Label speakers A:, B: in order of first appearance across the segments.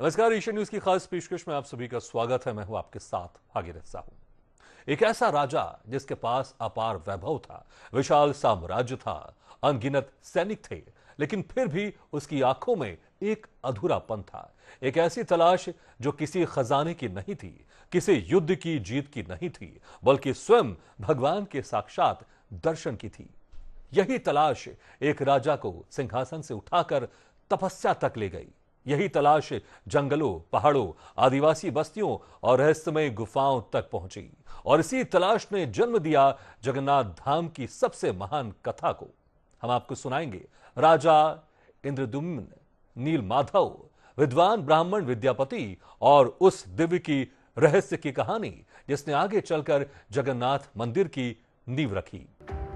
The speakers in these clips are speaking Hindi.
A: नमस्कार, एशियन न्यूज की खास पेशकश में आप सभी का स्वागत है। मैं हूं आपके साथ भागीरथ साहू। एक ऐसा राजा जिसके पास अपार वैभव था, विशाल साम्राज्य था, अनगिनत सैनिक थे, लेकिन फिर भी उसकी आंखों में एक अधूरापन था। एक ऐसी तलाश जो किसी खजाने की नहीं थी, किसी युद्ध की जीत की नहीं थी, बल्कि स्वयं भगवान के साक्षात दर्शन की थी। यही तलाश एक राजा को सिंहासन से उठाकर तपस्या तक ले गई। यही तलाश जंगलों, पहाड़ों, आदिवासी बस्तियों और रहस्यमय गुफाओं तक पहुंची, और इसी तलाश ने जन्म दिया जगन्नाथ धाम की सबसे महान कथा को। हम आपको सुनाएंगे राजा इंद्रद्युम्न, नील माधव, विद्वान ब्राह्मण विद्यापति और उस दिव्य की रहस्य की कहानी जिसने आगे चलकर जगन्नाथ मंदिर की नींव रखी।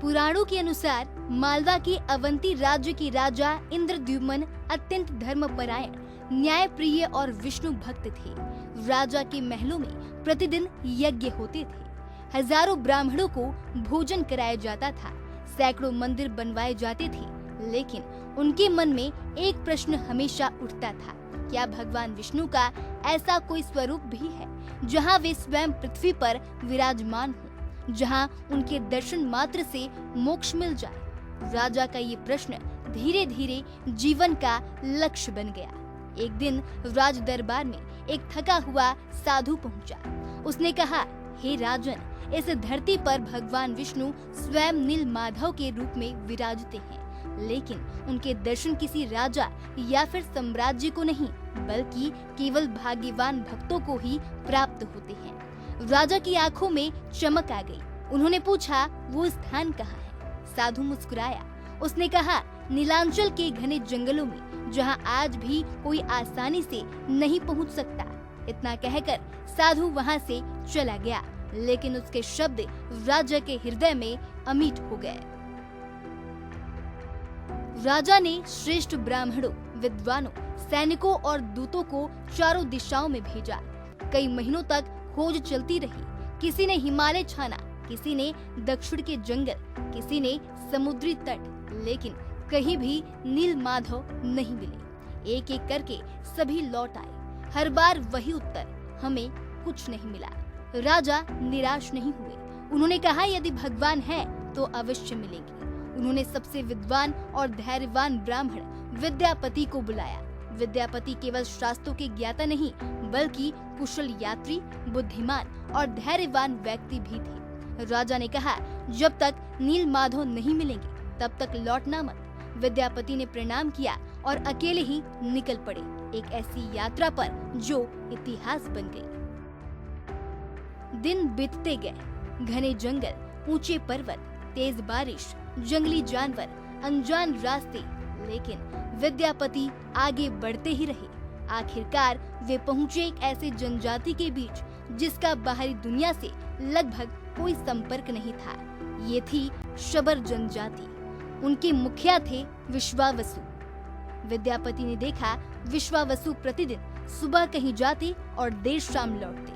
B: पुराणों के अनुसार मालवा के अवंती राज्य के राजा इंद्रद्युम्न अत्यंत धर्मपरायण, न्यायप्रिय और विष्णु भक्त थे। राजा के महलों में प्रतिदिन यज्ञ होते थे, हजारों ब्राह्मणों को भोजन कराया जाता था, सैकड़ों मंदिर बनवाए जाते थे। लेकिन उनके मन में एक प्रश्न हमेशा उठता था, क्या भगवान विष्णु का ऐसा कोई स्वरूप भी है जहाँ वे स्वयं पृथ्वी पर विराजमान हो, जहां उनके दर्शन मात्र से मोक्ष मिल जाए। राजा का ये प्रश्न धीरे धीरे जीवन का लक्ष्य बन गया। एक दिन राज दरबार में एक थका हुआ साधु पहुंचा। उसने कहा, हे राजन, इस धरती पर भगवान विष्णु स्वयं नील माधव के रूप में विराजते हैं, लेकिन उनके दर्शन किसी राजा या फिर साम्राज्य को नहीं, बल्कि केवल भाग्यवान भक्तों को ही प्राप्त होते हैं। राजा की आंखों में चमक आ गई। उन्होंने पूछा, वो स्थान कहाँ है? साधु मुस्कुराया। उसने कहा, नीलांचल के घने जंगलों में, जहाँ आज भी कोई आसानी से नहीं पहुँच सकता। इतना कहकर साधु वहाँ से चला गया, लेकिन उसके शब्द राजा के हृदय में अमिट हो गए। राजा ने श्रेष्ठ ब्राह्मणों, विद्वानों, सैनिकों और दूतों को चारों दिशाओं में भेजा। कई महीनों तक खोज चलती रही। किसी ने हिमालय छाना, किसी ने दक्षिण के जंगल, किसी ने समुद्री तट, लेकिन कहीं भी नील माधव नहीं मिले। एक एक करके सभी लौट आए। हर बार वही उत्तर, हमें कुछ नहीं मिला। राजा निराश नहीं हुए। उन्होंने कहा, यदि भगवान है तो अवश्य मिलेंगे। उन्होंने सबसे विद्वान और धैर्यवान ब्राह्मण विद्यापति को बुलाया। विद्यापति केवल शास्त्रों के ज्ञाता नहीं, बल्कि कुशल यात्री, बुद्धिमान और धैर्यवान व्यक्ति भी थे। राजा ने कहा, जब तक नील माधव नहीं मिलेंगे तब तक लौटना मत। विद्यापति ने प्रणाम किया और अकेले ही निकल पड़े, एक ऐसी यात्रा पर जो इतिहास बन गई। दिन बीतते गए। घने जंगल, ऊंचे पर्वत, तेज बारिश, जंगली जानवर, अनजान रास्ते, लेकिन विद्यापति आगे बढ़ते ही रहे। आखिरकार वे पहुंचे एक ऐसे जनजाति के बीच जिसका बाहरी दुनिया से लगभग कोई संपर्क नहीं था। ये थी शबर जनजाति। उनके मुखिया थे विश्वावसु। विद्यापति ने देखा, विश्वावसु प्रतिदिन सुबह कहीं जाते और देर शाम लौटते।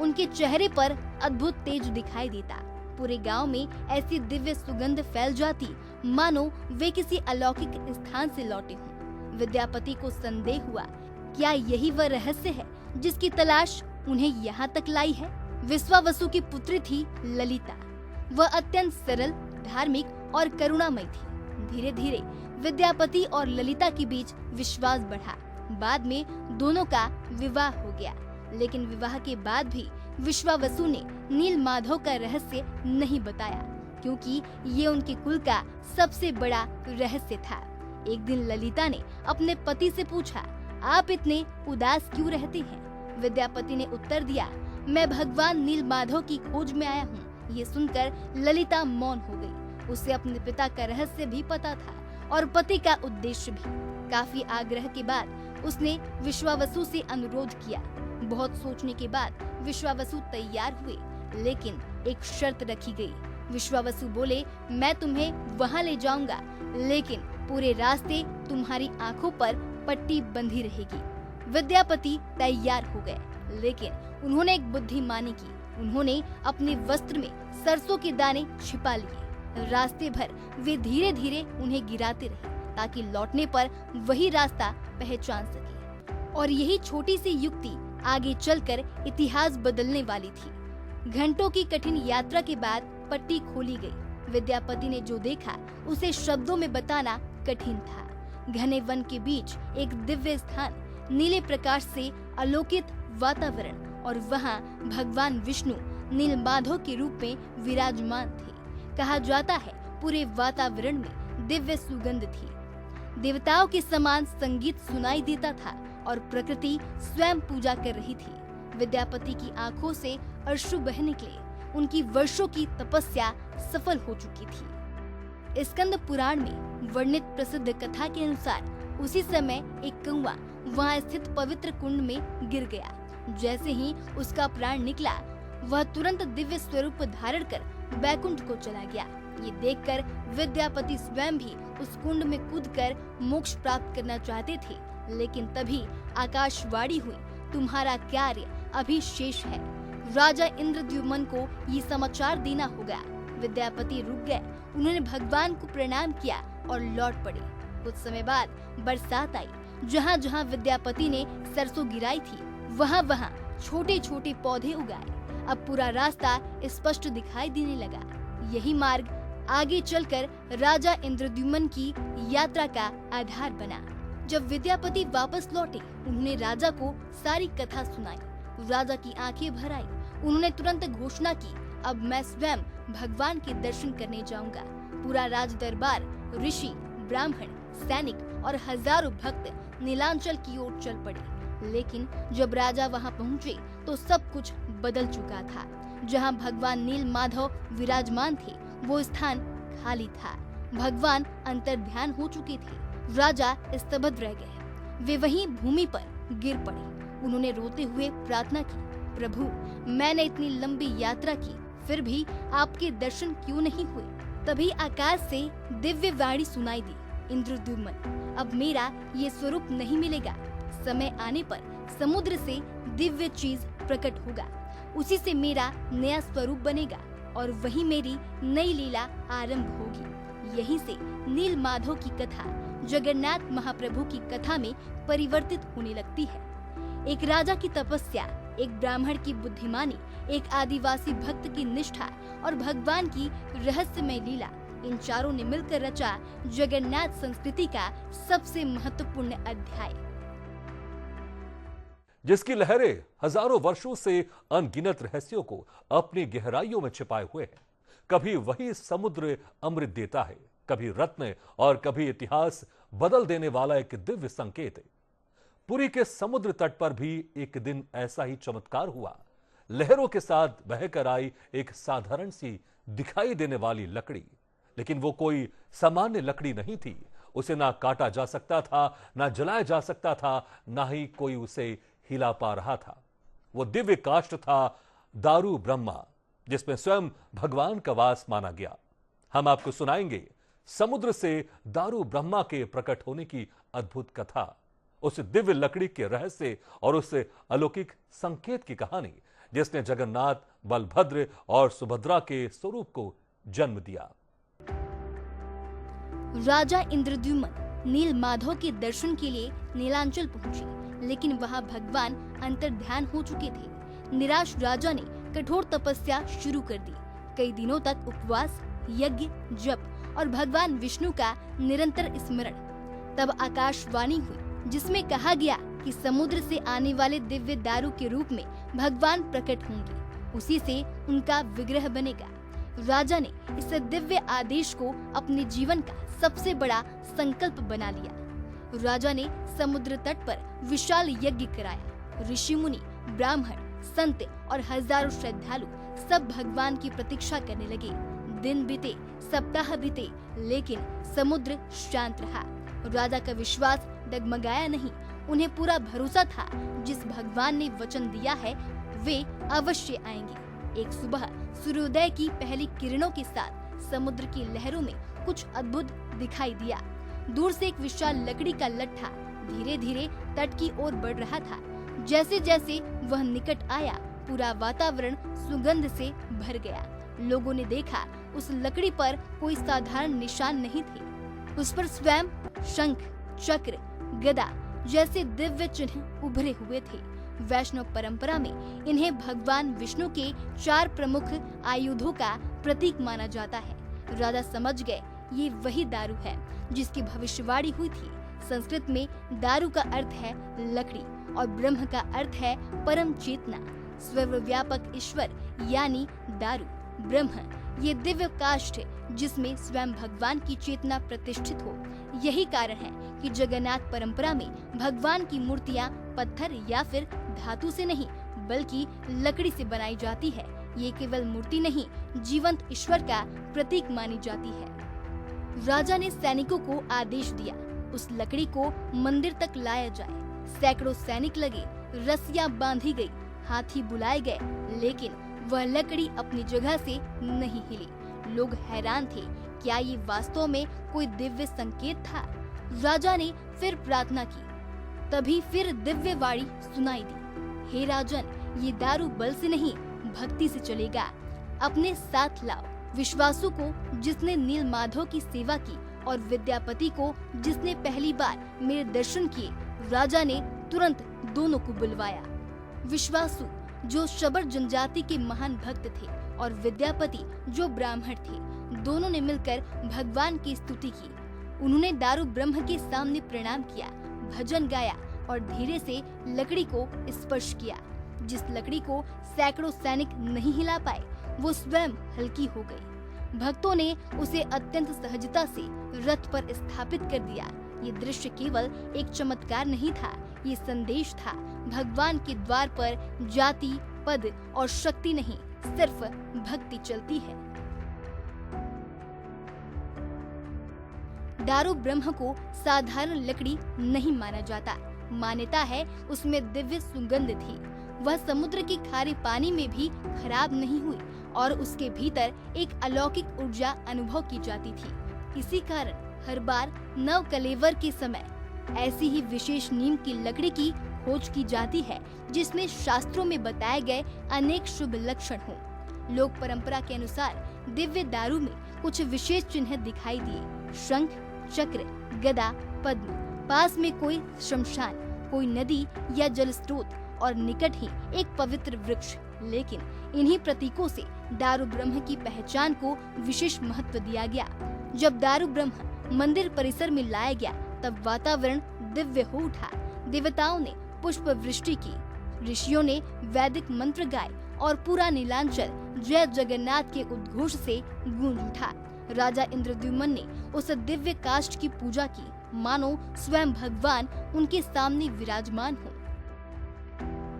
B: उनके चेहरे पर अद्भुत तेज दिखाई देता। पूरे गांव में ऐसी दिव्य सुगंध फैल जाती मानो वे किसी अलौकिक स्थान से लौटे हों। विद्यापति को संदेह हुआ, क्या यही वह रहस्य है जिसकी तलाश उन्हें यहाँ तक लाई है? विश्वावसु की पुत्री थी ललिता। वह अत्यंत सरल, धार्मिक और करुणामयी थी। धीरे धीरे विद्यापति और ललिता के बीच विश्वास बढ़ा। बाद में दोनों का विवाह हो गया, लेकिन विवाह के बाद भी विश्वावसु ने नील माधव का रहस्य नहीं बताया, क्योंकि ये उनके कुल का सबसे बड़ा रहस्य था। एक दिन ललिता ने अपने पति से पूछा, आप इतने उदास क्यों रहते हैं? विद्यापति ने उत्तर दिया, मैं भगवान नील माधव की खोज में आया हूँ। ये सुनकर ललिता मौन हो गई। उसे अपने पिता का रहस्य भी पता था और पति का उद्देश्य भी। काफी आग्रह के बाद उसने विश्वावसु से अनुरोध किया। बहुत सोचने के बाद विश्वावसु तैयार हुए, लेकिन एक शर्त रखी गई। विश्वावसु बोले, मैं तुम्हें वहाँ ले जाऊंगा, लेकिन पूरे रास्ते तुम्हारी आंखों पर पट्टी बंधी रहेगी। विद्यापति तैयार हो गए, लेकिन उन्होंने एक बुद्धिमानी की। उन्होंने अपने वस्त्र में सरसों के दाने छिपा लिए। रास्ते भर वे धीरे धीरे उन्हें गिराते रहे, ताकि लौटने पर वही रास्ता पहचान सके। और यही छोटी सी युक्ति आगे चलकर इतिहास बदलने वाली थी। घंटों की कठिन यात्रा के बाद पट्टी खोली गई। विद्यापति ने जो देखा उसे शब्दों में बताना कठिन था। घने वन के बीच एक दिव्य स्थान, नीले प्रकाश से आलोकित वातावरण, और वहाँ भगवान विष्णु नीलमाधव के रूप में विराजमान थे। कहा जाता है पूरे वातावरण में दिव्य सुगंध थी। देवताओं के समान संगीत सुनाई देता था और प्रकृति स्वयं पूजा कर रही थी। विद्यापति की आंखों से अश्रु बह निकले। उनकी वर्षों की तपस्या सफल हो चुकी थी। स्कंद पुराण में वर्णित प्रसिद्ध कथा के अनुसार उसी समय एक कौवा वहां स्थित पवित्र कुंड में गिर गया। जैसे ही उसका प्राण निकला, वह तुरंत दिव्य स्वरूप धारण कर बैकुंठ को चला गया। ये देखकर विद्यापति स्वयं भी उस कुंड में कूदकर मोक्ष प्राप्त करना चाहते थे, लेकिन तभी आकाशवाणी हुई, तुम्हारा कार्य अभी शेष है। राजा इंद्रद्युम्न को ये समाचार देना होगा। विद्यापति रुक गए। उन्होंने भगवान को प्रणाम किया और लौट पड़े। कुछ समय बाद बरसात आई। जहाँ जहाँ विद्यापति ने सरसों गिराई थी, वहाँ वहाँ छोटे छोटे पौधे उगाए। अब पूरा रास्ता स्पष्ट दिखाई देने लगा। यही मार्ग आगे चलकर राजा इंद्रद्युम्न की यात्रा का आधार बना। जब विद्यापति वापस लौटे, उन्होंने राजा को सारी कथा सुनाई। राजा की आंखें भर आई। उन्होंने तुरंत घोषणा की, अब मैं स्वयं भगवान के दर्शन करने जाऊंगा। पूरा राज दरबार, ऋषि, ब्राह्मण, सैनिक और हजारों भक्त नीलांचल की ओर चल पड़े। लेकिन जब राजा वहां पहुंचे तो सब कुछ बदल चुका था। जहां भगवान नीलमाधव विराजमान थे, वो स्थान खाली था। भगवान अंतर्ध्यान हो चुके थे। राजा स्तब्ध रह गए। वे वहीं भूमि पर गिर पड़े। उन्होंने रोते हुए प्रार्थना की, प्रभु, मैंने इतनी लंबी यात्रा की, फिर भी आपके दर्शन क्यों नहीं हुए? तभी आकाश से दिव्य वाणी सुनाई दी, इंद्रद्युम्न, अब मेरा ये स्वरूप नहीं मिलेगा। समय आने पर समुद्र से दिव्य चीज प्रकट होगा। उसी से मेरा नया स्वरूप बनेगा और वही मेरी नई लीला आरंभ होगी। यहीं से नीलमाधव की कथा जगन्नाथ महाप्रभु की कथा में परिवर्तित होने लगती है। एक राजा की तपस्या, एक ब्राह्मण की बुद्धिमानी, एक आदिवासी भक्त की निष्ठा और भगवान की रहस्यमय लीला, इन चारों ने मिलकर रचा जगन्नाथ संस्कृति का सबसे महत्वपूर्ण अध्याय,
A: जिसकी लहरें हजारों वर्षों से अनगिनत रहस्यों को अपनी गहराइयों में छिपाए हुए हैं। कभी वही समुद्र अमृत देता है, कभी रत्न और कभी इतिहास बदल देने वाला एक दिव्य संकेत है। पुरी के समुद्र तट पर भी एक दिन ऐसा ही चमत्कार हुआ। लहरों के साथ बहकर आई एक साधारण सी दिखाई देने वाली लकड़ी, लेकिन वो कोई सामान्य लकड़ी नहीं थी। उसे ना काटा जा सकता था, ना जलाया जा सकता था, ना ही कोई उसे हिला पा रहा था। वो दिव्य काष्ठ था दारू ब्रह्मा, जिसमें स्वयं भगवान का वास माना गया। हम आपको सुनाएंगे समुद्र से दारू ब्रह्मा के प्रकट होने की अद्भुत कथा, उस दिव्य लकड़ी के रहस्य और उस अलौकिक संकेत की कहानी, जिसने जगन्नाथ, बलभद्र और सुभद्रा के स्वरूप को जन्म दिया।
B: राजा इंद्रद्युम्न नीलमाधव के दर्शन के लिए नीलांचल पहुंचे, लेकिन वहां भगवान अंतर्ध्यान हो चुके थे। निराश राजा ने कठोर तपस्या शुरू कर दी। कई दिनों तक उपवास, यज्ञ, जप और भगवान विष्णु का निरंतर स्मरण। तब आकाशवाणी हुई, जिसमें कहा गया कि समुद्र से आने वाले दिव्य दारू के रूप में भगवान प्रकट होंगे, उसी से उनका विग्रह बनेगा। राजा ने इस दिव्य आदेश को अपने जीवन का सबसे बड़ा संकल्प बना लिया। राजा ने समुद्र तट पर विशाल यज्ञ कराया। ऋषि मुनि, ब्राह्मण, संत और हजारों श्रद्धालु सब भगवान की प्रतीक्षा करने लगे। दिन बीते, सप्ताह बीते, लेकिन समुद्र शांत रहा। राजा का विश्वास डगमगाया नहीं। उन्हें पूरा भरोसा था, जिस भगवान ने वचन दिया है वे अवश्य आएंगे। एक सुबह सूर्योदय की पहली किरणों के साथ समुद्र की लहरों में कुछ अद्भुत दिखाई दिया। दूर से एक विशाल लकड़ी का लट्ठा धीरे धीरे तट की ओर बढ़ रहा था। जैसे जैसे वह निकट आया, पूरा वातावरण सुगंध से भर गया। लोगों ने देखा उस लकड़ी पर कोई साधारण निशान नहीं थे। उस पर स्वयं शंख, चक्र, गदा जैसे दिव्य चिन्ह उभरे हुए थे। वैष्णव परंपरा में इन्हें भगवान विष्णु के 4 प्रमुख आयुधों का प्रतीक माना जाता है। राजा समझ गए ये वही दारू है जिसकी भविष्यवाणी हुई थी। संस्कृत में दारू का अर्थ है लकड़ी और ब्रह्म का अर्थ है परम चेतना, सर्वव्यापक ईश्वर यानी दारू ब्रह्म। ये दिव्य काष्ठ जिसमें स्वयं भगवान की चेतना प्रतिष्ठित हो। यही कारण है कि जगन्नाथ परंपरा में भगवान की मूर्तियां पत्थर या फिर धातु से नहीं बल्कि लकड़ी से बनाई जाती है। ये केवल मूर्ति नहीं, जीवंत ईश्वर का प्रतीक मानी जाती है। राजा ने सैनिकों को आदेश दिया उस लकड़ी को मंदिर तक लाया जाए। सैकड़ों सैनिक लगे, रस्सियां बांधी गई, हाथी बुलाए गए, लेकिन वह लकड़ी अपनी जगह से नहीं हिली। लोग हैरान थे, क्या ये वास्तव में कोई दिव्य संकेत था? राजा ने फिर प्रार्थना की, तभी फिर दिव्य वाणी सुनाई दी, हे राजन, ये दारू बल से नहीं भक्ति से चलेगा। अपने साथ लाओ विश्वासु को जिसने नील माधव की सेवा की और विद्यापति को जिसने पहली बार मेरे दर्शन किए। राजा ने तुरंत दोनों को बुलवाया। विश्वासु जो शबर जनजाति के महान भक्त थे और विद्यापति जो ब्राह्मण थे, दोनों ने मिलकर भगवान की स्तुति की। उन्होंने दारू ब्रह्म के सामने प्रणाम किया, भजन गाया और धीरे से लकड़ी को स्पर्श किया। जिस लकड़ी को सैकड़ों सैनिक नहीं हिला पाए, वो स्वयं हल्की हो गई। भक्तों ने उसे अत्यंत सहजता से रथ पर स्थापित कर दिया। ये दृश्य केवल एक चमत्कार नहीं था, ये संदेश था भगवान के द्वार पर जाति, पद और शक्ति नहीं, सिर्फ भक्ति चलती है। दारू ब्रह्म को साधारण लकड़ी नहीं माना जाता। मान्यता है उसमें दिव्य सुगंध थी। वह समुद्र के खारे पानी में भी खराब नहीं हुई और उसके भीतर एक अलौकिक ऊर्जा अनुभव की जाती थी। इसी कारण हर बार नव कलेवर के समय ऐसी ही विशेष नीम की लकड़ी की खोज की जाती है जिसमें शास्त्रों में बताए गए अनेक शुभ लक्षण हों। लोक परंपरा के अनुसार दिव्य दारू में कुछ विशेष चिन्ह दिखाई दिए, शंख, चक्र, गदा, पद्म, पास में कोई शमशान, कोई नदी या जल स्रोत और निकट ही एक पवित्र वृक्ष। लेकिन इन्हीं प्रतीकों से दारू ब्रह्म की पहचान को विशेष महत्व दिया गया। जब दारू ब्रह्म मंदिर परिसर में लाया गया तब वातावरण दिव्य हो उठा। देवताओं ने पुष्प वृष्टि की, ऋषियों ने वैदिक मंत्र गाए और पूरा नीलांचल जय जगन्नाथ के उद्घोष से गूंज उठा। राजा इंद्रद्युम्न ने उस दिव्य काष्ठ की पूजा की, मानो स्वयं भगवान उनके सामने विराजमान हो।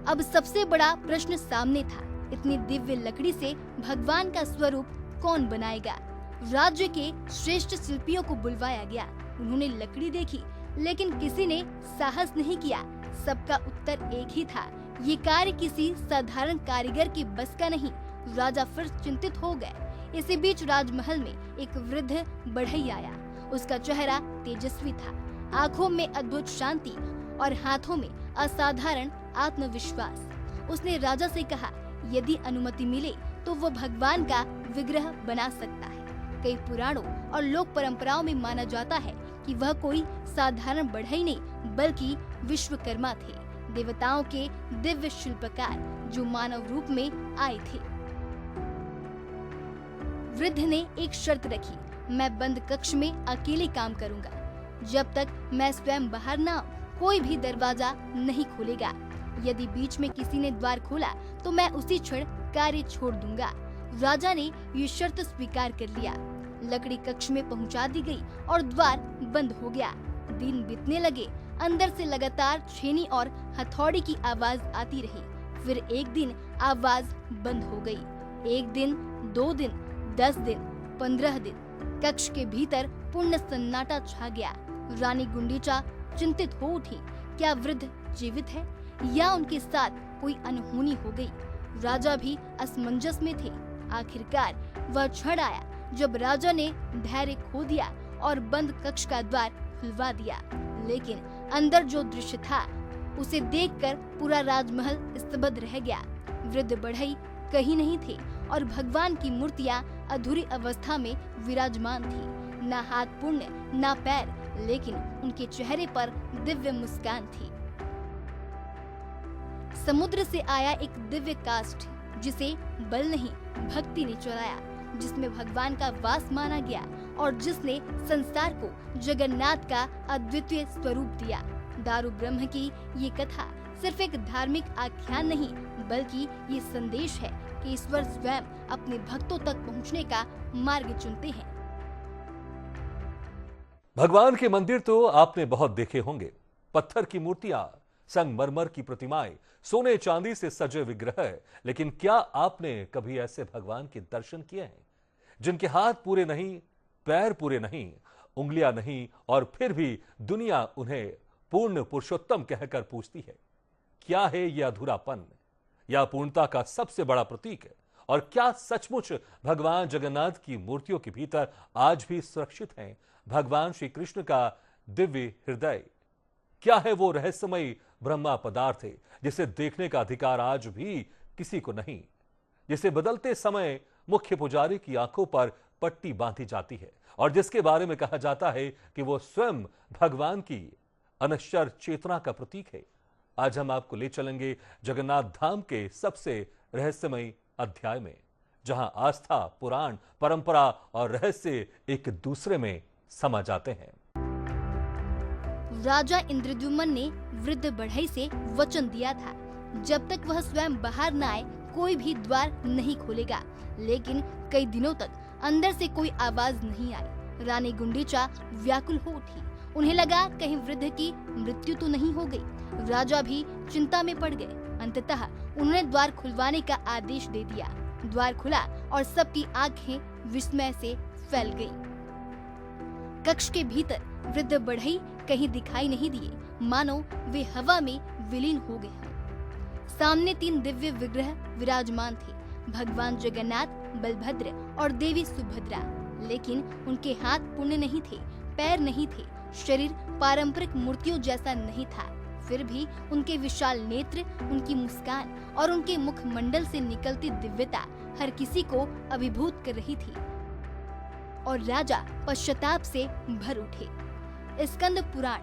B: अब सबसे बड़ा प्रश्न सामने था, इतनी दिव्य लकड़ी से भगवान का स्वरूप कौन बनाएगा? राज्य के श्रेष्ठ शिल्पियों को बुलवाया गया। उन्होंने लकड़ी देखी, लेकिन किसी ने साहस नहीं किया। सबका उत्तर एक ही था, ये कार्य किसी साधारण कारीगर के बस का नहीं। राजा फिर चिंतित हो गए। इसी बीच राजमहल में एक वृद्ध बढ़ई आया। उसका चेहरा तेजस्वी था, आंखों में अद्भुत शांति और हाथों में असाधारण आत्मविश्वास। उसने राजा से कहा, यदि अनुमति मिले तो वो भगवान का विग्रह बना सकता है। कई पुराणों और लोक परंपराओं में माना जाता है कि वह कोई साधारण बढ़ई नहीं बल्कि विश्वकर्मा थे, देवताओं के दिव्य शिल्पकार जो मानव रूप में आए थे। वृद्ध ने एक शर्त रखी, मैं बंद कक्ष में अकेले काम करूंगा। जब तक मैं स्वयं बाहर न आऊं, कोई भी दरवाजा नहीं खोलेगा। यदि बीच में किसी ने द्वार खोला तो मैं उसी क्षण कार्य छोड़ दूंगा। राजा ने ये शर्त स्वीकार कर लिया। लकड़ी कक्ष में पहुंचा दी गई और द्वार बंद हो गया। दिन बीतने लगे। अंदर से लगातार छेनी और हथौड़ी की आवाज आती रही। फिर एक दिन आवाज बंद हो गई। एक दिन, 2 दिन, 10 दिन, 15 दिन। कक्ष के भीतर पूर्ण सन्नाटा छा गया। रानी गुंडीचा चिंतित हो उठी, क्या वृद्ध जीवित है या उनके साथ कोई अनहोनी हो गई? राजा भी असमंजस में थे। आखिरकार वह क्षण आया जब राजा ने धैर्य खो दिया और बंद कक्ष का द्वार खुलवा दिया। लेकिन अंदर जो दृश्य था उसे देखकर पूरा राजमहल स्तब्ध रह गया। वृद्ध बढ़ई कहीं नहीं थे और भगवान की मूर्तियां अधूरी अवस्था में विराजमान थी। ना हाथ पुण्य, ना पैर, लेकिन उनके चेहरे पर दिव्य मुस्कान थी। समुद्र से आया एक दिव्य काष्ठ जिसे बल नहीं भक्ति ने चुराया, जिसमें भगवान का वास माना गया और जिसने संसार को जगन्नाथ का अद्वितीय स्वरूप दिया। दारू ब्रह्म की ये कथा सिर्फ एक धार्मिक आख्यान नहीं, बल्कि ये संदेश है कि ईश्वर स्वयं अपने भक्तों तक पहुंचने का मार्ग चुनते हैं।
A: भगवान के मंदिर तो आपने बहुत देखे होंगे, पत्थर की मूर्तियां, संगमरमर की प्रतिमाएं, सोने चांदी से सजे विग्रह, लेकिन क्या आपने कभी ऐसे भगवान के दर्शन किए हैं जिनके हाथ पूरे नहीं, पैर पूरे नहीं, उंगलियां नहीं, और फिर भी दुनिया उन्हें पूर्ण पुरुषोत्तम कहकर पूछती है? क्या है यह अधूरापन या पूर्णता का सबसे बड़ा प्रतीक है? और क्या सचमुच भगवान जगन्नाथ की मूर्तियों के भीतर आज भी सुरक्षित हैं भगवान श्री कृष्ण का दिव्य हृदय? क्या है वो रहस्यमयी ब्रह्मा पदार्थ है जिसे देखने का अधिकार आज भी किसी को नहीं, जिसे बदलते समय मुख्य पुजारी की आंखों पर पट्टी बांधी जाती है और जिसके बारे में कहा जाता है कि वो स्वयं भगवान की अनश्वर चेतना का प्रतीक है? आज हम आपको ले चलेंगे जगन्नाथ धाम के सबसे रहस्यमयी अध्याय में, जहां आस्था, पुराण, परंपरा और रहस्य एक दूसरे में समा जाते हैं।
B: राजा इंद्रद्युम्न ने वृद्ध बढ़ई से वचन दिया था, जब तक वह स्वयं बाहर न आए कोई भी द्वार नहीं खोलेगा। लेकिन कई दिनों तक अंदर से कोई आवाज नहीं आई। रानी गुंडीचा व्याकुल हो उठी। उन्हें लगा कहीं वृद्ध की मृत्यु तो नहीं हो गई। राजा भी चिंता में पड़ गए। अंततः उन्होंने द्वार खुलवाने का आदेश दे दिया। द्वार खुला और सबकी आंखें विस्मय से फैल गईं। कक्ष के भीतर वृद्ध बढ़ई कहीं दिखाई नहीं दिए, मानो वे हवा में विलीन हो गए हों। सामने 3 दिव्य विग्रह विराजमान थे, भगवान जगन्नाथ, बलभद्र और देवी सुभद्रा। लेकिन उनके हाथ पुण्य नहीं थे, पैर नहीं थे, शरीर पारंपरिक मूर्तियों जैसा नहीं था। फिर भी उनके विशाल नेत्र, उनकी मुस्कान और उनके मुखमंडल से निकलती दिव्यता हर किसी को अभिभूत कर रही थी। और राजा पश्चाताप से भर उठे। स्कंद पुराण,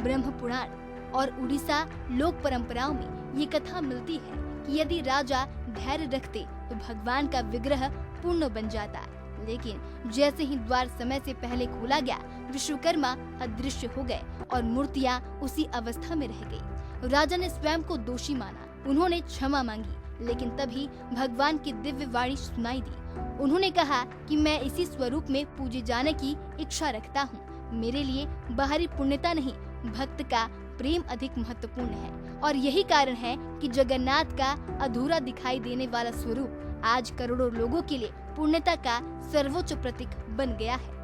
B: ब्रह्म पुराण और उड़ीसा लोक परंपराओं में ये कथा मिलती है कि यदि राजा धैर्य रखते तो भगवान का विग्रह पूर्ण बन जाता। लेकिन जैसे ही द्वार समय से पहले खोला गया, विश्वकर्मा अदृश्य हो गए और मूर्तियां उसी अवस्था में रह गई। राजा ने स्वयं को दोषी माना। उन्होंने क्षमा मांगी, लेकिन तभी भगवान की दिव्य वाणी सुनाई दी। उन्होंने कहा कि मैं इसी स्वरूप में पूजे जाने की इच्छा रखता हूँ। मेरे लिए बाहरी पुण्यता नहीं, भक्त का प्रेम अधिक महत्वपूर्ण है। और यही कारण है कि जगन्नाथ का अधूरा दिखाई देने वाला स्वरूप आज करोड़ों लोगों के लिए पुण्यता का सर्वोच्च प्रतीक बन गया है।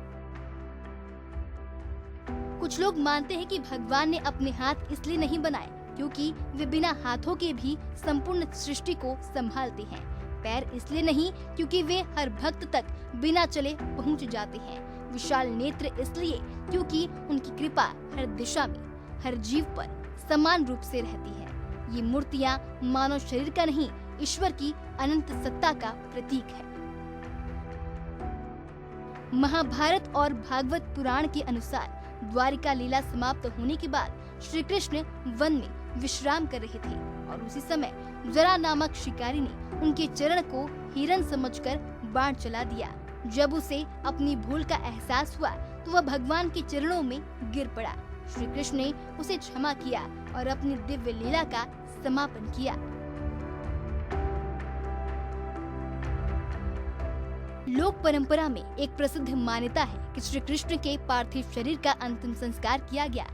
B: कुछ लोग मानते हैं कि भगवान ने अपने हाथ इसलिए नहीं बनाए क्योंकि वे बिना हाथों के भी संपूर्ण सृष्टि को संभालते हैं। पैर इसलिए नहीं क्योंकि वे हर भक्त तक बिना चले पहुंच जाते हैं। विशाल नेत्र इसलिए क्योंकि उनकी कृपा हर दिशा में, हर जीव पर समान रूप से रहती है। ये मूर्तियां मानव शरीर का नहीं, ईश्वर की अनंत सत्ता का प्रतीक है। महाभारत और भागवत पुराण के अनुसार द्वारिका लीला समाप्त होने के बाद श्री कृष्ण वन में विश्राम कर रहे थे और उसी समय जरा नामक शिकारी ने उनके चरण को हिरण समझकर बाण चला दिया। जब उसे अपनी भूल का एहसास हुआ तो वह भगवान के चरणों में गिर पड़ा। श्री कृष्ण ने उसे क्षमा किया और अपनी दिव्य लीला का समापन किया। लोक परंपरा में एक प्रसिद्ध मान्यता है कि श्री कृष्ण के पार्थिव शरीर का अंतिम संस्कार किया गया,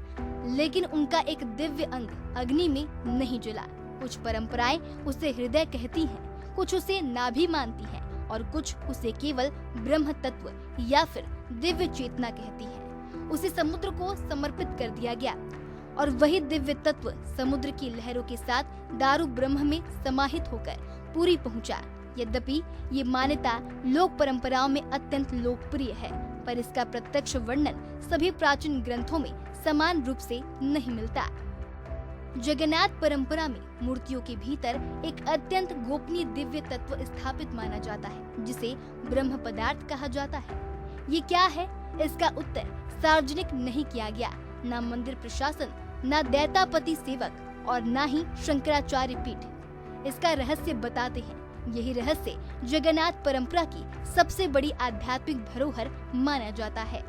B: लेकिन उनका एक दिव्य अंग अग्नि में नहीं जला। कुछ परंपराएं उसे हृदय कहती हैं, कुछ उसे नाभि मानती हैं और कुछ उसे केवल ब्रह्म तत्व या फिर दिव्य चेतना कहती हैं। उसे समुद्र को समर्पित कर दिया गया और वही दिव्य तत्व समुद्र की लहरों के साथ दारू ब्रह्म में समाहित होकर पूरी पहुंचा। यद्यपि ये मान्यता लोक परंपराओं में अत्यंत लोकप्रिय है, पर इसका प्रत्यक्ष वर्णन सभी प्राचीन ग्रंथों में समान रूप से नहीं मिलता। जगन्नाथ परंपरा में मूर्तियों के भीतर एक अत्यंत गोपनीय दिव्य तत्व स्थापित माना जाता है, जिसे ब्रह्म पदार्थ कहा जाता है। ये क्या है, इसका उत्तर सार्वजनिक नहीं किया गया। न मंदिर प्रशासन, न दैतापति सेवक और न ही शंकराचार्य पीठ इसका रहस्य बताते हैं। यही रहस्य जगन्नाथ परंपरा की सबसे बड़ी आध्यात्मिक धरोहर माना जाता है।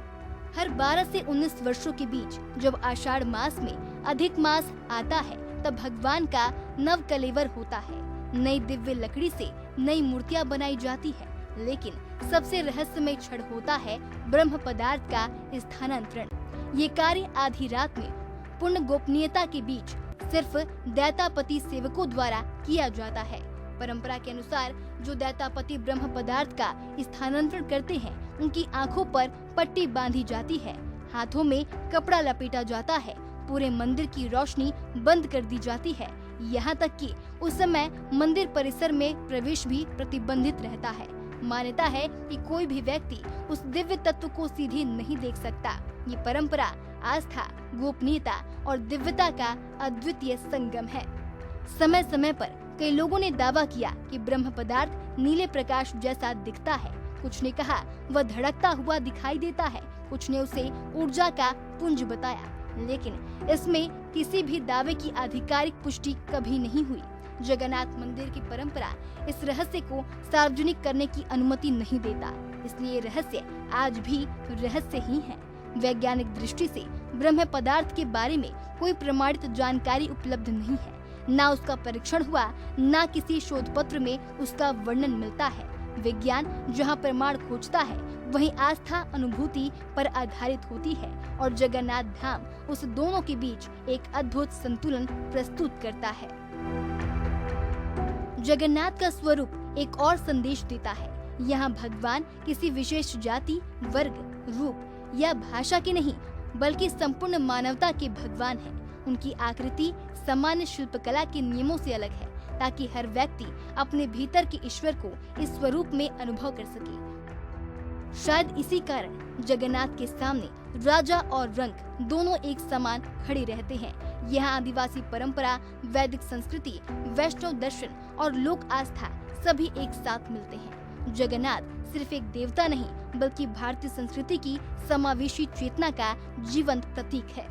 B: हर 12 से 19 वर्षों के बीच जब आषाढ़ मास में अधिक मास आता है, तब भगवान का नव कलेवर होता है। नई दिव्य लकड़ी से नई मूर्तियां बनाई जाती है, लेकिन सबसे रहस्यमय क्षण होता है ब्रह्म पदार्थ का स्थानांतरण। ये कार्य आधी रात में पूर्ण गोपनीयता के बीच सिर्फ दैतापति सेवकों द्वारा किया जाता है। परंपरा के अनुसार जो दैतापति ब्रह्म पदार्थ का स्थानांतरण करते हैं, उनकी आंखों पर पट्टी बांधी जाती है, हाथों में कपड़ा लपेटा जाता है, पूरे मंदिर की रोशनी बंद कर दी जाती है। यहाँ तक कि उस समय मंदिर परिसर में प्रवेश भी प्रतिबंधित रहता है। मान्यता है कि कोई भी व्यक्ति उस दिव्य तत्व को सीधे नहीं देख सकता। ये परंपरा आस्था, गोपनीयता और दिव्यता का अद्वितीय संगम है। समय समय पर कई लोगों ने दावा किया कि ब्रह्म पदार्थ नीले प्रकाश जैसा दिखता है। कुछ ने कहा वह धड़कता हुआ दिखाई देता है, कुछ ने उसे ऊर्जा का पुंज बताया, लेकिन इसमें किसी भी दावे की आधिकारिक पुष्टि कभी नहीं हुई। जगन्नाथ मंदिर की परंपरा इस रहस्य को सार्वजनिक करने की अनुमति नहीं देता, इसलिए रहस्य आज भी रहस्य ही है। वैज्ञानिक दृष्टि से ब्रह्म पदार्थ के बारे में कोई प्रमाणित जानकारी उपलब्ध नहीं है। ना उसका परीक्षण हुआ, ना किसी शोध पत्र में उसका वर्णन मिलता है। विज्ञान जहाँ प्रमाण खोजता है, वहीं आस्था अनुभूति पर आधारित होती है और जगन्नाथ धाम उस दोनों के बीच एक अद्भुत संतुलन प्रस्तुत करता है। जगन्नाथ का स्वरूप एक और संदेश देता है। यहाँ भगवान किसी विशेष जाति, वर्ग, रूप या भाषा के नहीं, बल्कि संपूर्ण मानवता के भगवान हैं। उनकी आकृति सामान्य शिल्पकला के नियमों से अलग है, ताकि हर व्यक्ति अपने भीतर के ईश्वर को इस स्वरूप में अनुभव कर सके। शायद इसी कारण जगन्नाथ के सामने राजा और रंक दोनों एक समान खड़े रहते हैं। यहाँ आदिवासी परंपरा, वैदिक संस्कृति, वैष्णव दर्शन और लोक आस्था सभी एक साथ मिलते हैं। जगन्नाथ सिर्फ एक देवता नहीं, बल्कि भारतीय संस्कृति की समावेशी चेतना का जीवंत प्रतीक है।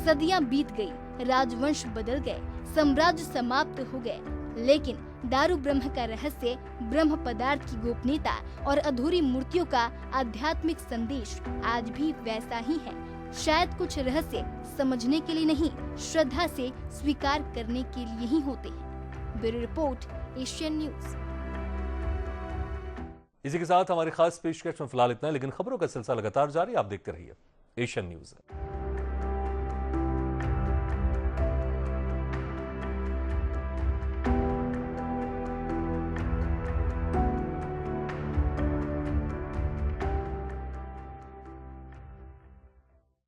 B: सदियां बीत गई, राजवंश बदल गए, साम्राज्य समाप्त हो गए, लेकिन दारू ब्रह्म का रहस्य, ब्रह्म पदार्थ की गोपनीयता और अधूरी मूर्तियों का आध्यात्मिक संदेश आज भी वैसा ही है। शायद कुछ रहस्य समझने के लिए नहीं, श्रद्धा से स्वीकार करने के लिए ही होते हैं। Bureau report, Asian news.
A: इसी के साथ हमारी खास पेशकश में फिलहाल इतना है, लेकिन खबरों का सिलसिला लगातार जारी। आप देखते रहिए एशियन न्यूज।